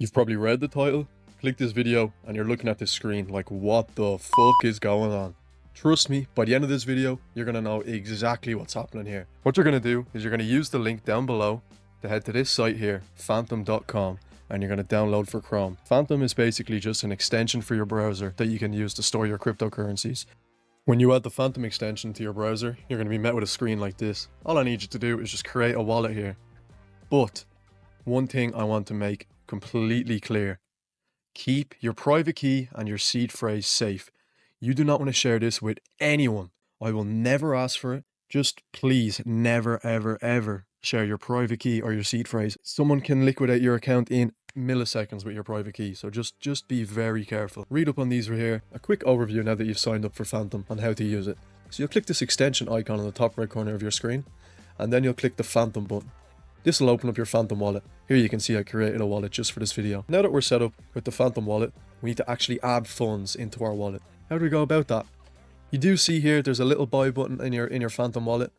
You've probably read the title, click this video, and you're looking at this screen like, what the fuck is going on? Trust me, by the end of this video, you're going to know exactly what's happening here. What you're going to do is you're going to use the link down below to head to this site here, Phantom.com, and you're going to download for Chrome. Phantom is basically just an extension for your browser that you can use to store your cryptocurrencies. When you add the Phantom extension to your browser, you're going to be met with a screen like this. All I need you to do is just create a wallet here. But one thing I want to make completely clear: keep your private key and your seed phrase safe. You do not want to share this with anyone. I will never ask for it. Just please never, ever, ever share your private key or your seed phrase. Someone can liquidate your account in milliseconds with your private key, so just be very careful. Read up on these right here. A quick overview now that you've signed up for Phantom on how to use it. So you'll click this extension icon on the top right corner of your screen, and then you'll click the Phantom button. This will open up your Phantom wallet. Here you can see I created a wallet just for this video. Now that we're set up with the Phantom wallet, we need to actually add funds into our wallet. How do we go about that? You do see here there's a little buy button in your Phantom wallet.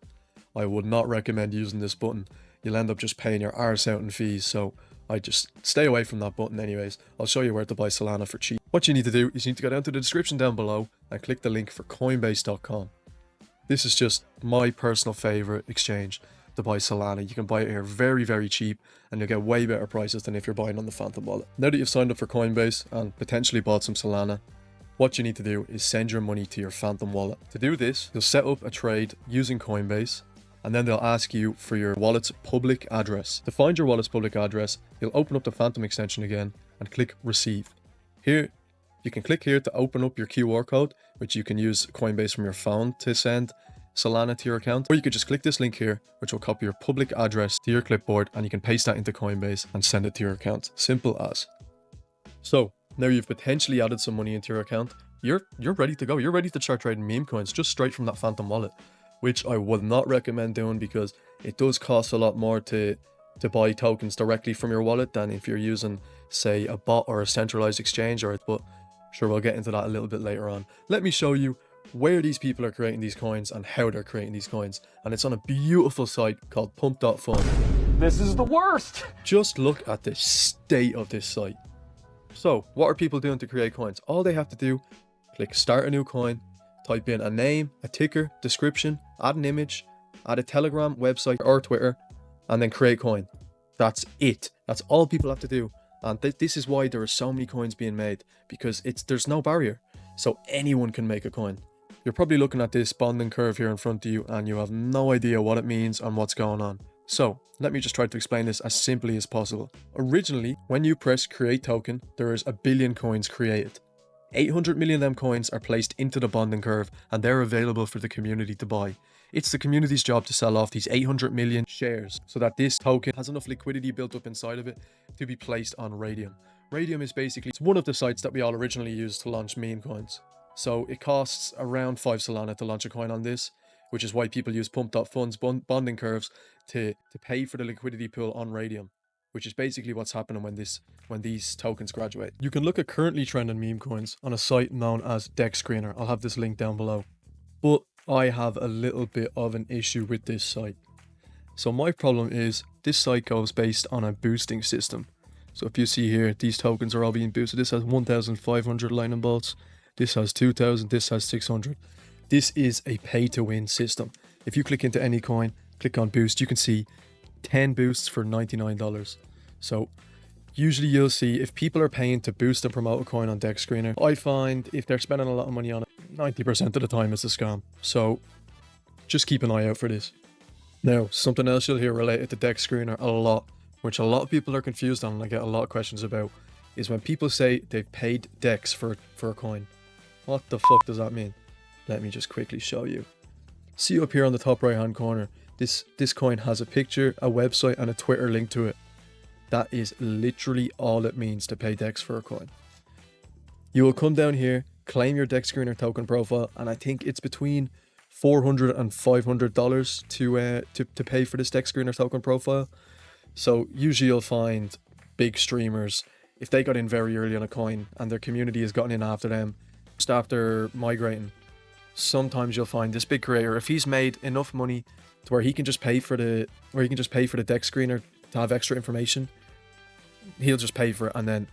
I would not recommend using this button. You'll end up just paying your arse out in fees, so I just stay away from that button anyways. I'll show you where to buy Solana for cheap. What you need to do is you need to go down to the description down below and click the link for Coinbase.com. This is just my personal favorite exchange to buy Solana. You can buy it here very, very cheap, and you'll get way better prices than if you're buying on the Phantom wallet. Now that you've signed up for Coinbase and potentially bought some Solana, what you need to do is send your money to your Phantom wallet. To do this, you'll set up a trade using Coinbase, and then they'll ask you for your wallet's public address. To find your wallet's public address, you'll open up the Phantom extension again and click Receive. Here, you can click here to open up your QR code, which you can use Coinbase from your phone to send Solana to your account, or you could just click this link here, which will copy your public address to your clipboard, and you can paste that into Coinbase and send it to your account. Simple as. So now you've potentially added some money into your account, you're ready to go. You're ready to start trading meme coins just straight from that Phantom wallet, which I would not recommend doing because it does cost a lot more to buy tokens directly from your wallet than if you're using, say, a bot or a centralized exchange. But sure, we'll get into that a little bit later on. Let me show you where these people are creating these coins and how they're creating these coins, and it's on a beautiful site called Pump.fun. This is the worst! Just look at the state of this site. So what are people doing to create coins? All they have to do, click start a new coin, type in a name, a ticker, description, add an image, add a Telegram, website or Twitter, and then create coin. That's it. That's all people have to do. And this is why there are so many coins being made, because there's no barrier, so anyone can make a coin. You're probably looking at this bonding curve here in front of you and you have no idea what it means and what's going on. So let me just try to explain this as simply as possible. Originally, when you press create token, there is 1 billion coins created. 800 million of them coins are placed into the bonding curve and they're available for the community to buy. It's the community's job to sell off these 800 million shares so that this token has enough liquidity built up inside of it to be placed on Radium. Radium is basically, it's one of the sites that we all originally used to launch meme coins. So it costs around 5 Solana to launch a coin on this, which is why people use Pump.fun's bonding curves to pay for the liquidity pool on Radium, which is basically what's happening when these tokens graduate. You can look at currently trending meme coins on a site known as Dexscreener. I'll have this link down below. But I have a little bit of an issue with this site. So my problem is this site goes based on a boosting system. So if you see here, these tokens are all being boosted. This has 1,500 lightning bolts. This has 2,000, this has 600. This is a pay to win system. If you click into any coin, click on boost, you can see 10 boosts for $99. So usually you'll see if people are paying to boost and promote a coin on Dexscreener, I find if they're spending a lot of money on it, 90% of the time it's a scam. So just keep an eye out for this. Now, something else you'll hear related to Dexscreener a lot, which a lot of people are confused on and I get a lot of questions about, is when people say they've paid Dex for a coin. What the fuck does that mean? Let me just quickly show you. See up here on the top right hand corner, this coin has a picture, a website and a Twitter link to it. That is literally all it means to pay Dex for a coin. You will come down here, claim your Dexscreener token profile, and I think it's between $400 and $500 to pay for this Dexscreener token profile. So usually you'll find big streamers, if they got in very early on a coin and their community has gotten in after them, just after migrating, sometimes you'll find this big creator, if he's made enough money to where he can just pay for the Dexscreener to have extra information, he'll just pay for it, and then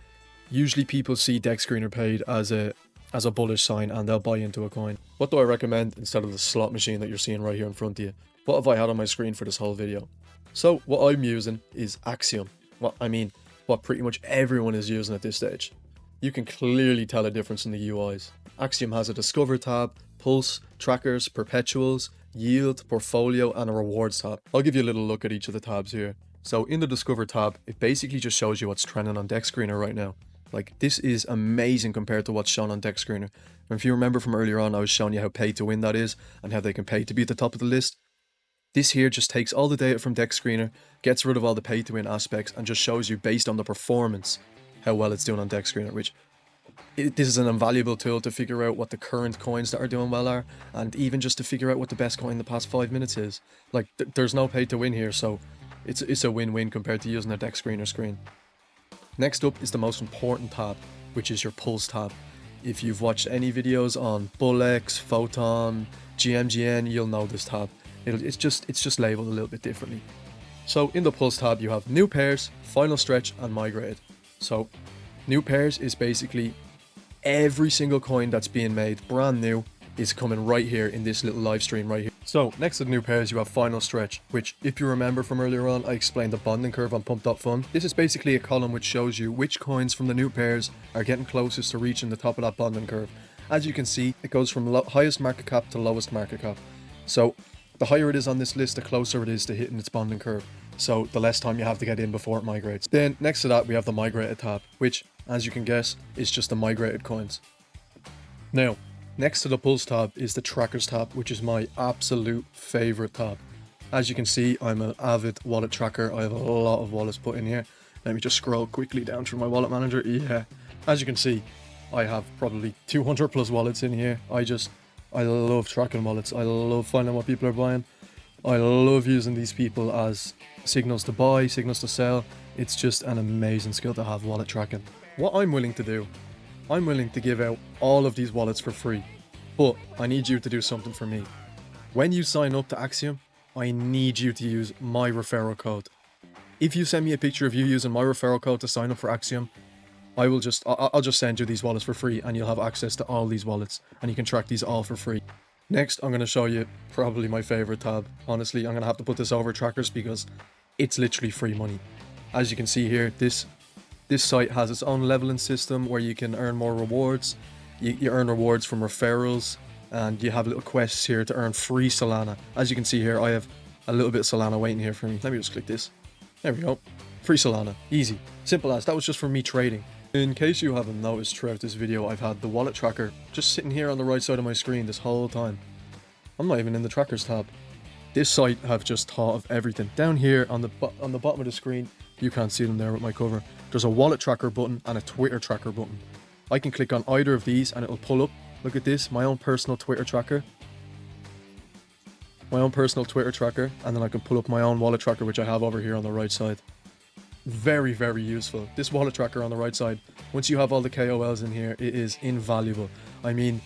usually people see Dexscreener paid as a bullish sign and they'll buy into a coin. What do I recommend instead of the slot machine that you're seeing right here in front of you? What have I had on my screen for this whole video? So what I'm using is Axiom. What pretty much everyone is using at this stage. You can clearly tell a difference in the UIs. Axiom has a Discover tab, Pulse, Trackers, Perpetuals, Yield, Portfolio, and a Rewards tab. I'll give you a little look at each of the tabs here. So in the Discover tab, it basically just shows you what's trending on Dexscreener right now. Like, this is amazing compared to what's shown on Dexscreener. And if you remember from earlier on, I was showing you how pay to win that is and how they can pay to be at the top of the list. This here just takes all the data from Dexscreener, gets rid of all the pay to win aspects, and just shows you based on the performance how well it's doing on Dexscreener, which this is an invaluable tool to figure out what the current coins that are doing well are, and even just to figure out what the best coin in the past 5 minutes is. Like, there's no pay to win here, so it's a win-win compared to using a Dexscreener screen. Next up is the most important tab, which is your Pulse tab. If you've watched any videos on Bullex, Photon, GMGN, you'll know this tab. It's just labeled a little bit differently. So in the Pulse tab, you have new pairs, final stretch, and migrated. So new pairs is basically every single coin that's being made brand new is coming right here in this little live stream right here. So next to the new pairs, you have final stretch, which if you remember from earlier on, I explained the bonding curve on Pump.fun. This is basically a column which shows you which coins from the new pairs are getting closest to reaching the top of that bonding curve. As you can see, it goes from highest market cap to lowest market cap. So the higher it is on this list, the closer it is to hitting its bonding curve. So the less time you have to get in before it migrates. Then next to that, we have the migrated tab, which, as you can guess, is just the migrated coins. Now, next to the Pulse tab is the Trackers tab, which is my absolute favorite tab. As you can see, I'm an avid wallet tracker. I have a lot of wallets put in here. Let me just scroll quickly down through my wallet manager. Yeah, as you can see, I have probably 200 plus wallets in here. I love tracking wallets. I love finding what people are buying. I love using these people as signals to buy, signals to sell. It's just an amazing skill to have, wallet tracking. What I'm willing to do, I'm willing to give out all of these wallets for free, but I need you to do something for me. When you sign up to Axiom, I need you to use my referral code. If you send me a picture of you using my referral code to sign up for Axiom, I'll just send you these wallets for free, and you'll have access to all these wallets, and you can track these all for free. Next, I'm going to show you probably my favorite tab. Honestly, I'm going to have to put this over Trackers because it's literally free money. As you can see here, this site has its own leveling system where you can earn more rewards. You earn rewards from referrals, and you have little quests here to earn free Solana. As you can see here, I have a little bit of Solana waiting here for me. Let me just click this. There we go. Free Solana. Easy. Simple as. That was just for me trading. In case you haven't noticed throughout this video, I've had the wallet tracker just sitting here on the right side of my screen this whole time. I'm not even in the Trackers tab. This site have just thought of everything. Down here on the bottom of the screen, you can't see them there with my cover. There's a wallet tracker button and a Twitter tracker button. I can click on either of these and it'll pull up. Look at this, my own personal Twitter tracker. My own personal Twitter tracker, and then I can pull up my own wallet tracker, which I have over here on the right side. Very, very useful. This wallet tracker on the right side, once you have all the KOLs in here, it is invaluable. I mean,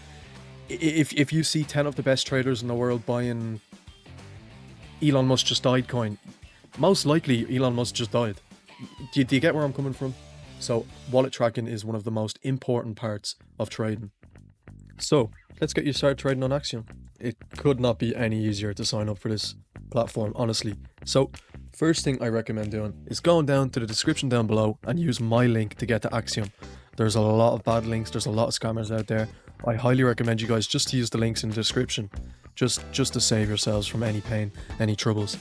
if you see 10 of the best traders in the world buying Elon Musk just died coin, most likely Elon Musk just died. Do you get where I'm coming from? So wallet tracking is one of the most important parts of trading. So let's get you started trading on Axiom. It could not be any easier to sign up for this platform, honestly. So first thing I recommend doing is going down to the description down below and use my link to get to Axiom. There's a lot of bad links, there's a lot of scammers out there. I highly recommend you guys just to use the links in the description, just to save yourselves from any pain, any troubles.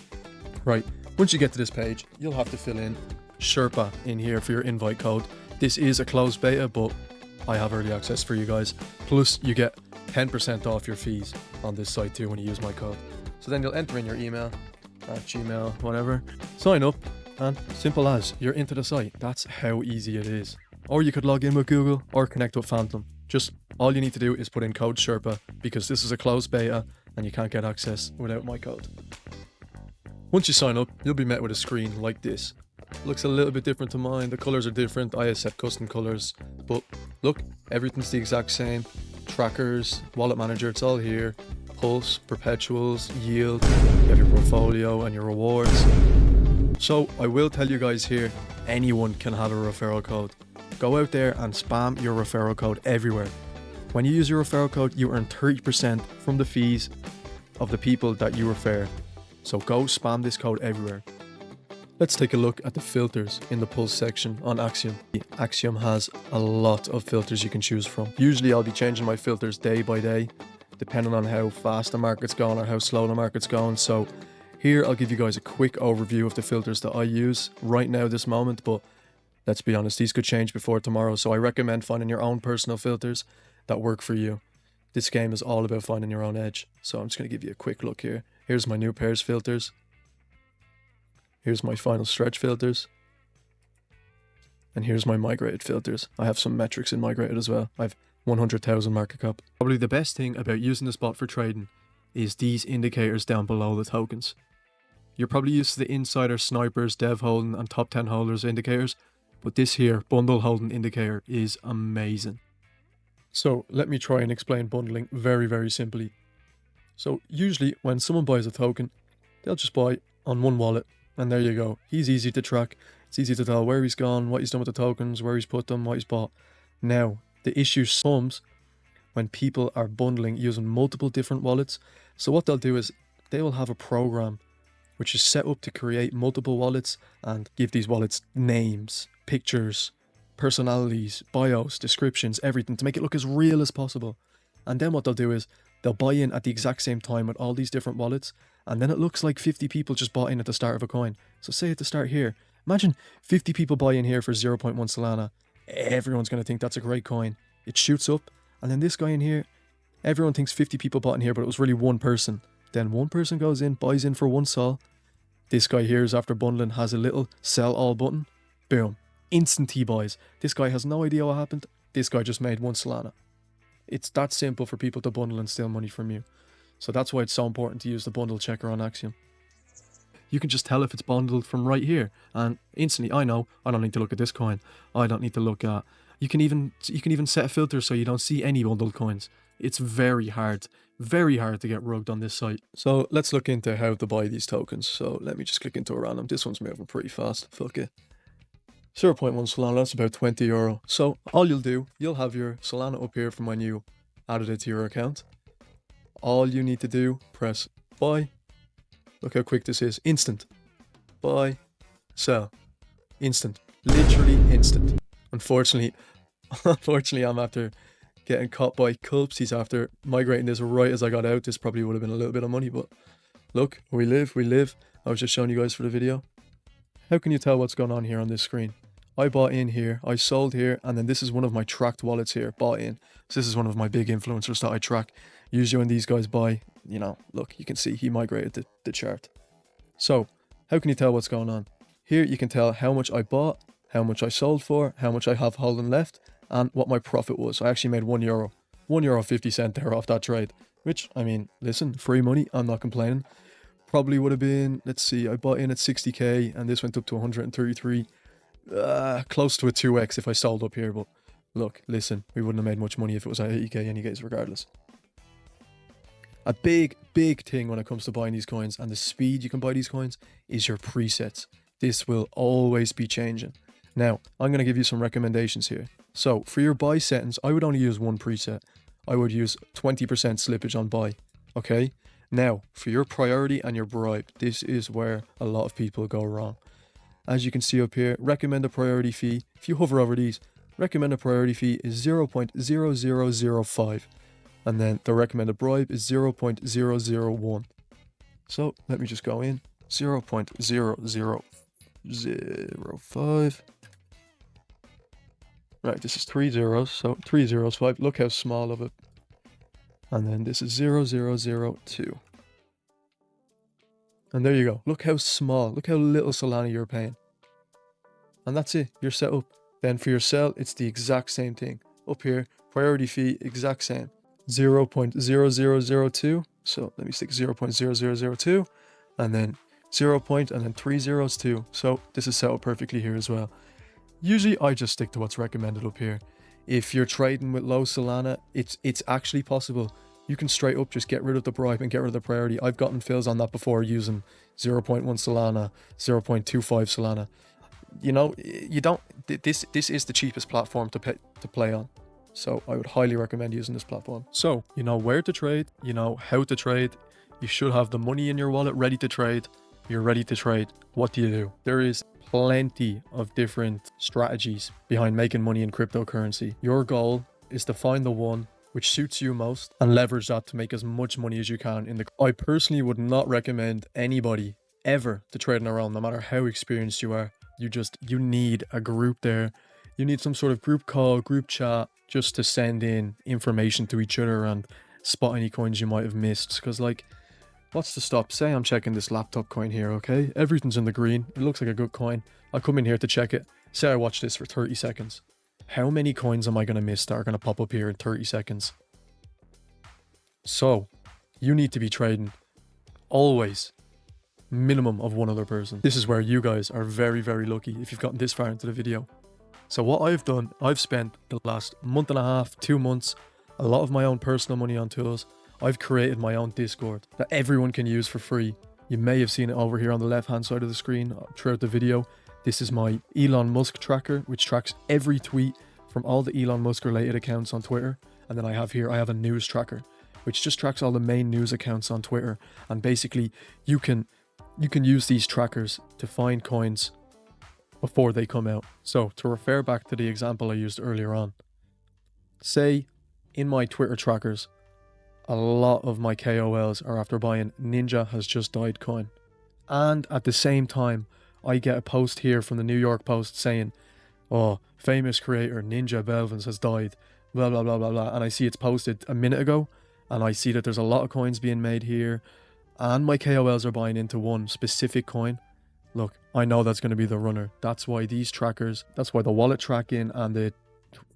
Right, once you get to this page, you'll have to fill in Sherpa in here for your invite code. This is a closed beta, but I have early access for you guys. Plus, you get 10% off your fees on this site too when you use my code. So then you'll enter in your email at Gmail, whatever. Sign up, and simple as, you're into the site. That's how easy it is. Or you could log in with Google or connect with Phantom. Just all you need to do is put in code Sherpa because this is a closed beta and you can't get access without my code. Once you sign up, you'll be met with a screen like this. Looks a little bit different to mine. The colors are different. I have set custom colors, but look, everything's the exact same. Trackers, wallet manager, it's all here. Pulse, perpetuals, yield, you have your portfolio and your rewards. So I will tell you guys here, anyone can have a referral code. Go out there and spam your referral code everywhere. When you use your referral code, you earn 30% from the fees of the people that you refer. So go spam this code everywhere. Let's take a look at the filters in the pulse section on Axiom. Axiom has a lot of filters you can choose from. Usually I'll be changing my filters day by day, depending on how fast the market's going or how slow the market's going. So here I'll give you guys a quick overview of the filters that I use right now, this moment, but let's be honest, these could change before tomorrow. So I recommend finding your own personal filters that work for you. This game is all about finding your own edge. So I'm just going to give you a quick look here. Here's my new pairs filters. Here's my final stretch filters. And here's my migrated filters. I have some metrics in migrated as well. I have 100,000 market cap. Probably the best thing about using this bot for trading is these indicators down below the tokens. You're probably used to the insider, snipers, dev holding and top 10 holders indicators, but this here bundle holding indicator is amazing. So let me try and explain bundling very, very simply. So usually when someone buys a token, they'll just buy on one wallet. And there you go. He's easy to track. It's easy to tell where he's gone, what he's done with the tokens, where he's put them, what he's bought. Now, the issue comes when people are bundling using multiple different wallets. So what they'll do is they will have a program which is set up to create multiple wallets and give these wallets names, pictures, personalities, bios, descriptions, everything to make it look as real as possible. And then what they'll do is they'll buy in at the exact same time with all these different wallets. And then it looks like 50 people just bought in at the start of a coin. So say at the start here, imagine 50 people buy in here for 0.1 solana. Everyone's going to think that's a great coin. It shoots up. And then this guy in here, everyone thinks 50 people bought in here, but it was really one person. Then one person goes in, buys in for 1 sol. This guy here is after bundling, has a little sell all button. Boom. Instant T-buys. This guy has no idea what happened. This guy just made 1 solana. It's that simple for people to bundle and steal money from you. So that's why it's so important to use the bundle checker on Axiom. You can just tell if it's bundled from right here, and instantly I know I don't need to look at this coin. I don't need to look at. You can even set a filter so you don't see any bundled coins. It's very hard to get rugged on this site. So let's look into how to buy these tokens. So let me just click into a random. This one's moving pretty fast. Fuck it. 0.1 Solana, that's about €20. So all you'll do, you'll have your Solana up here from when you added it to your account. All you need to do, press buy. Look how quick this is. Instant. Buy. Sell. Instant. Literally instant. Unfortunately, I'm after getting caught by Culpsey after migrating this right as I got out. This probably would have been a little bit of money, but look, we live. I was just showing you guys for the video. How can you tell what's going on here on this screen? I bought in here, I sold here, and then this is one of my tracked wallets here, bought in. So this is one of my big influencers that I track. Usually when these guys buy, you know, look, you can see he migrated the chart. So how can you tell what's going on? Here you can tell how much I bought, how much I sold for, how much I have holding left, and what my profit was. I actually made €1. €1.50 there off that trade, which, I mean, listen, free money, I'm not complaining. Probably would have been, let's see, I bought in at 60k and this went up to 133. Close to a 2x if I sold up here, but look, listen, we wouldn't have made much money if it was at 80k anyways, regardless. A big thing when it comes to buying these coins and the speed you can buy these coins is your presets. This will always be changing. Now, I'm going to give you some recommendations here. So for your buy settings, I would only use one preset. I would use 20% slippage on buy. Okay. Now, for your priority and your bribe, this is where a lot of people go wrong. As you can see up here, recommended priority fee, if you hover over these, recommended priority fee is 0.0005. And then the recommended bribe is 0.001. So let me just go in, 0.0005. Right, this is 3 zeros, so 3 zeros, 5. Look how small of it. And then this is 0.002. And there you go. Look how small, look how little Solana you're paying. And that's it, you're set up. Then for your sell, it's the exact same thing. Up here, priority fee, exact same. 0.0002. So let me stick 0.0002. And then 0. And then 3 zeros too. So this is set up perfectly here as well. Usually I just stick to what's recommended up here. If you're trading with low Solana, it's actually possible. You can straight up just get rid of the bribe and get rid of the priority. I've gotten fills on that before using 0.1 Solana, 0.25 Solana. you know, you don't, this is the cheapest platform to play on. So I would highly recommend using this platform. So you know where to trade, you know how to trade. You should have the money in your wallet ready to trade. You're ready to trade. What do you do? There is plenty of different strategies behind making money in cryptocurrency. Your goal is to find the one which suits you most and leverage that to make as much money as you can in the... I personally would not recommend anybody ever to trade on their own, no matter how experienced you are. You need a group there. You need some sort of group call, group chat, just to send in information to each other and spot any coins you might have missed. Because like, what's to stop? Say I'm checking this laptop coin here, okay? Everything's in the green. It looks like a good coin. I'll come in here to check it. Say I watch this for 30 seconds. How many coins am I going to miss that are going to pop up here in 30 seconds? So, you need to be trading always minimum of one other person. This is where you guys are very, very lucky if you've gotten this far into the video. So what I've done, I've spent the last month and a half, 2 months, a lot of my own personal money on tools. I've created my own Discord that everyone can use for free. You may have seen it over here on the left hand side of the screen throughout the video. This is my Elon Musk tracker, which tracks every tweet from all the Elon Musk related accounts on Twitter. And then I have a news tracker, which just tracks all the main news accounts on Twitter. And basically you can use these trackers to find coins before they come out. So to refer back to the example I used earlier on, say in my Twitter trackers, a lot of my KOLs are after buying Ninja Has Just Died coin. And at the same time, I get a post here from the New York Post saying, oh, famous creator Ninja Belvins has died, blah, blah, blah, blah, blah. And I see it's posted a minute ago, and I see that there's a lot of coins being made here, and my KOLs are buying into one specific coin. Look, I know that's going to be the runner. That's why these trackers, that's why the wallet tracking and the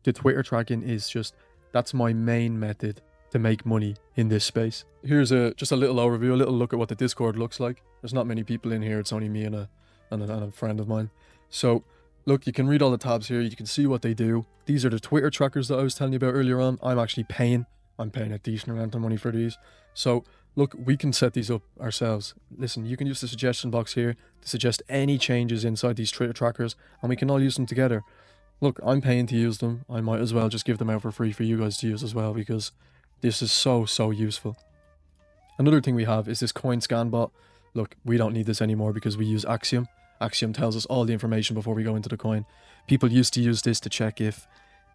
Twitter tracking is just, that's my main method to make money in this space. Here's just a little overview, a little look at what the Discord looks like. There's not many people in here. It's only me and a friend of mine. So look, you can read all the tabs here. You can see what they do. These are the Twitter trackers that I was telling you about earlier on. I'm paying a decent amount of money for these. So look, we can set these up ourselves. Listen, you can use the suggestion box here to suggest any changes inside these Twitter trackers, and we can all use them together. Look, I'm paying to use them. I might as well just give them out for free for you guys to use as well, because this is so useful. Another thing we have is this coin scan bot. Look, we don't need this anymore because we use Axiom. Axiom tells us all the information before we go into the coin. People used to use this to check if,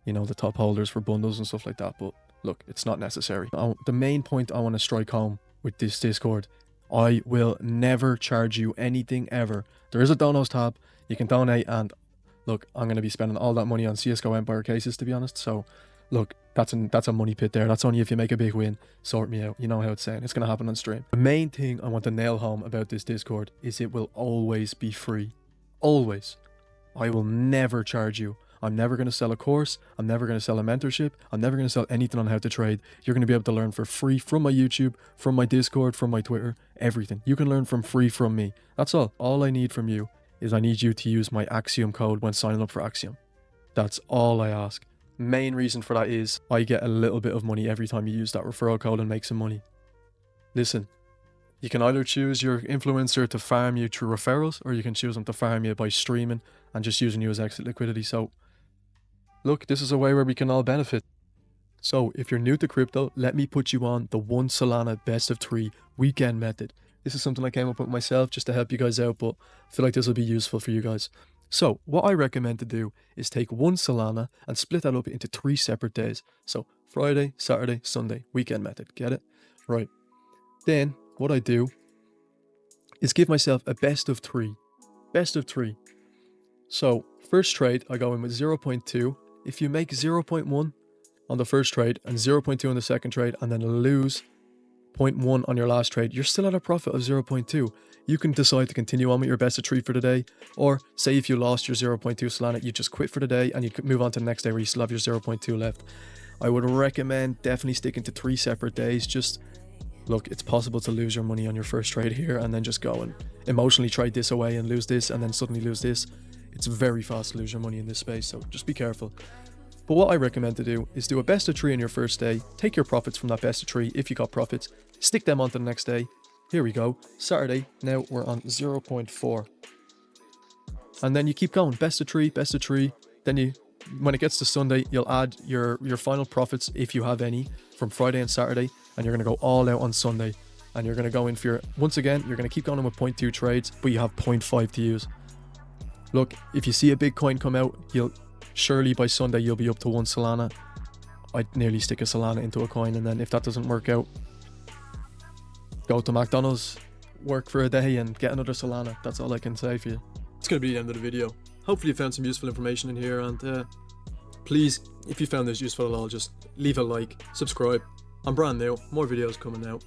you know, the top holders for bundles and stuff like that, but look, it's not necessary. The main point I want to strike home with this Discord, I will never charge you anything ever. There is a donos tab, you can donate, and look, I'm going to be spending all that money on CSGO Empire cases, to be honest, so look, that's a money pit there. That's only if you make a big win. Sort me out. You know how it's saying. It's going to happen on stream. The main thing I want to nail home about this Discord is it will always be free. Always. I will never charge you. I'm never going to sell a course. I'm never going to sell a mentorship. I'm never going to sell anything on how to trade. You're going to be able to learn for free from my YouTube, from my Discord, from my Twitter, everything. You can learn from free from me. That's all. All I need from you is I need you to use my Axiom code when signing up for Axiom. That's all I ask. Main reason for that is I get a little bit of money every time you use that referral code and make some money. Listen, you can either choose your influencer to farm you through referrals, or you can choose them to farm you by streaming and just using you as exit liquidity. So look, this is a way where we can all benefit. So if you're new to crypto, let me put you on the 1 Solana best of 3 weekend method. This is something I came up with myself just to help you guys out, but I feel like this will be useful for you guys. So what I recommend to do is take 1 Solana and split that up into 3 separate days. So Friday, Saturday, Sunday, weekend method. Get it? Right. Then what I do is give myself a best of 3. Best of 3. So first trade, I go in with 0.2. If you make 0.1 on the first trade and 0.2 on the second trade and then lose 0.1 on your last trade, you're still at a profit of 0.2. You can decide to continue on with your best of 3 for the day, or say if you lost your 0.2 Solana, you just quit for the day and you could move on to the next day where you still have your 0.2 left. I would recommend definitely sticking to 3 separate days. Just look, it's possible to lose your money on your first trade here and then just go and emotionally trade this away and lose this and then suddenly lose this. It's very fast to lose your money in this space, so just be careful. But what I recommend to do is do a best of 3 on your first day, take your profits from that best of 3 if you got profits, stick them onto the next day. Here we go, Saturday, now we're on 0.4. And then you keep going, best of three. Then you, when it gets to Sunday, you'll add your final profits, if you have any, from Friday and Saturday, and you're going to go all out on Sunday. And you're going to go in for your, once again, you're going to keep going in with 0.2 trades, but you have 0.5 to use. Look, if you see a big coin come out, you'll surely by Sunday you'll be up to 1 solana. I'd nearly stick a solana into a coin, and then if that doesn't work out, go to McDonald's, work for a day and get another solana. That's all I can say for you. It's going to be the end of the video. Hopefully you found some useful information in here, and please, if you found this useful at all, just leave a like, subscribe. I'm brand new, more videos coming out.